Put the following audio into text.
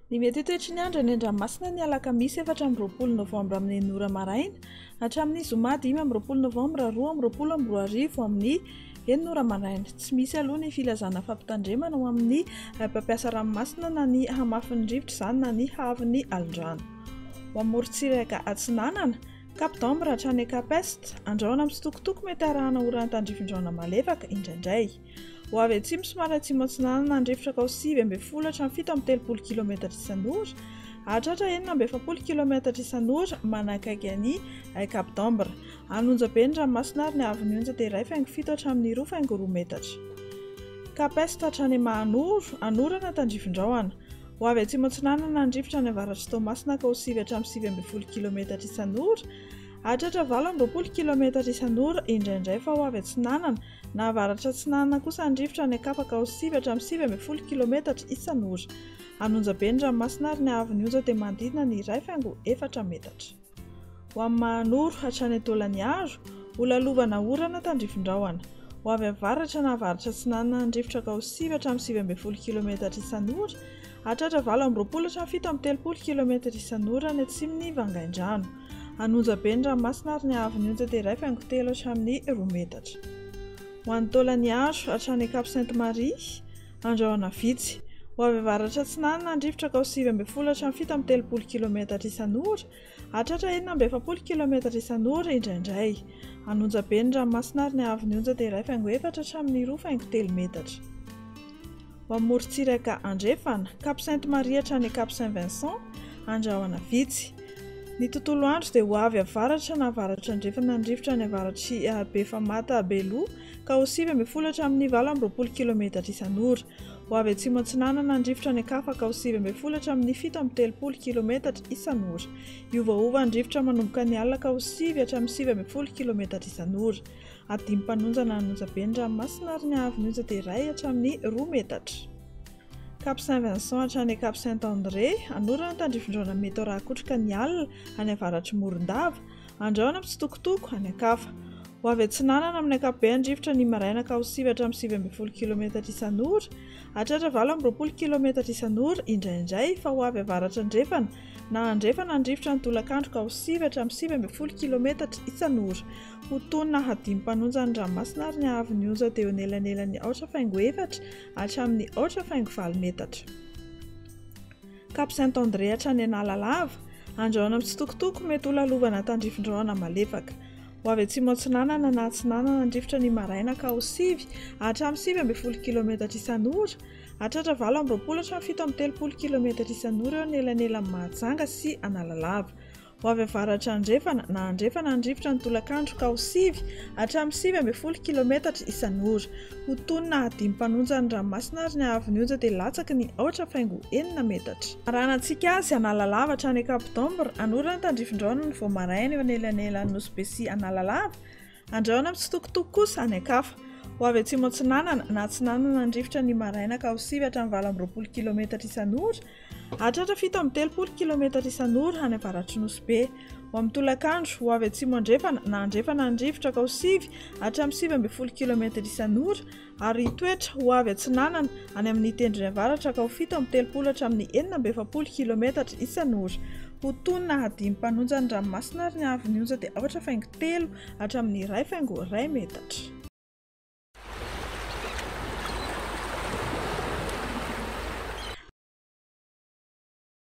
Ny mety toetry ny andro any an-dranomasina ny alakamisy 4 novambra amin'ny 9 maraina hatramin'ny zoma 5 novambra 2024 amin'ny 9 maraina. Tsy misy aloha ny filazana fampitandremana ho amin'ny mpampiasa ranomasina na ny hamafin'ny rivotra izany na ny haavon'ny alondrano. Ho amin'ny morontsiraka Atsinanana, Cap d'Ambre hatrany Cap Est, andraona amin'ny sitokotoko mety arahana orana tandrifin-drano malefaka indraindray. Ho avy atsimo somary atsimo Atsinanana andrivotra ka ho 9 hatramin'ny 7 km isan'ora, hahatratra 9 km isan'ora manakaiky ny Cap d'Ambre. Anonjabe ny ranomasina ary ny haavon'ny onja dia 1,7 hatramin'ny 2,2 metatra. Cap Est hatrany Mahanoro, anorana tandrifin-drahona. Ho avy atsimo Atsinanana andrivotra ny avaratry Toamasina ka ho 7 hatramin'ny 9 km isan'ora, hahatratra 20 km isan'ora indraindray. Fa ho avy Atsinanana na avaratra Atsinanana kosa andrivotra ny Akapa ka ho 7 hatramin'ny 9 km isan'ora. Anonjabe ny ranomasina ary ny haavon'ny onja dia manodidina ny 1,4 metatra. Ho amin'ny Mahanoro hatrany Tolaniaro, ho lalovana orana tandrifin-drahona. Ho avy avaratra na avaratra Atsinanana andrivotra ka ho 7 hatramin'ny 9 km isan'ora, hahatratra 20 hatramin'ny 30 km isan'ora ny atsimon'ny Vangaindrano. Anonjabe ny ranomasina ary ny haavon'ny onja dia 1,3 hatramin'ny 2 metatra. Ho an'ny Tolaniaro hatrany Cap Sainte-Marie, andrahoana vitsy. Ho avy avaratra Atsinanana andrivotra ka ho 7 hatramin'ny 17 km isan'ora, hahatratra 40 km isan'ora indraindray. Anonjabe ny ranomasina ary ny haavon'ny onja dia 1,4 hatramin'ny 2,3 metatra. Ho amin'ny morontsiraka Andrefana, Cap Sainte-Marie hatrany Cap Saint-Vincent, andrahoana vitsy. Ny tontolo andro dia ho avy avaratra na avaratra andrefana andrivotra ny avaratry Befamata Beloa ka ho 7 hatramin'ny 20 km isan'ora. Ho avy atsimo Atsinanana andrivotra ny Akafa ka ho 7 hatramin'ny 17 km isan'ora. Iovaova andrivotra manomboka ny alina ka ho 7 hatramin'ny 7 km isan'ora. Adimy mpanonjana anonjabe ny ranomasina ary ny haavon'ny onja dia 1 hatramin'ny 2 metatra. Cap Saint-Vincent hatrany Cap Saint-André, anorana tandrifin-drano mety rahakotrika ny alina any avaratry Morondava, andrahoana amin'ny sitokotoko any Akafa. Ho avy Atsinanana amin'ny ankapobeny andrivotra ny maraina ka ho 7 hatramin'ny 17 km isan'ora, hahatratra 20 km isan'ora indraindray. Fa ho avy avaratra andrefana na andrefana andrivotra ny tolakandro ka ho 7 hatramin'ny 17 km isan'ora. Ho tonina hadimy mpanonja ny ranomasina ary ny haavon'ny onja dia eo anelanelan'ny 4,4 hatramin'ny 4,4 metatra. Cap Saint-André hatrany Analalava, andrahoana amin'ny sitokotoko mety ho lalovana tandrifin-drahona malefaka. Ho avy atsimo Atsinanana na Atsinanana andrivotra ny maraina ka ho 7 hatramin'ny 17 km isan'ora, hahatratra 20 hatramin'ny 17 km isan'ora eo anelanelan'ny Mahajanga sy Analalava. Ho avy avaratra andrefana na andrefana andrivotra ny tolakandro ka ho 7 hatramin'ny 17 km isan'ora. Ho tonina hadimy mpanonja ny ranomasina ary ny haavon'ny onja dia latsaky ny 4,4 metatra. Arahanantsika azy Analalava hatrany Cap d'Ambre, anorana tandrifin-drano ny vao maraina eo anelanelan'ny Nosy sy Analalava, andrahoana amin'ny sitokotoko kosa any Akafa. Ho avy atsimo Atsinanana na Atsinanana andrivotra ny maraina ka ho 7 hatramin'ny 20 km isan'ora, hahatratra 17 km isan'ora any avaratry Nosy. Ho amin'ny tolakandro, ho avy atsimo andrefana na andrefana andrivotra ka ho 7 hatramin'ny 17 km isan'ora, ary toetra ho avy Atsinanana any amin'ny tendrony avaratra ka ho 17 hatramin'ny 40 km isan'ora. Ho tonina hadimy mpanonja ny ranomasina ary ny haavon'ny onja dia 4,3 hatramin'ny 1,1 metatra.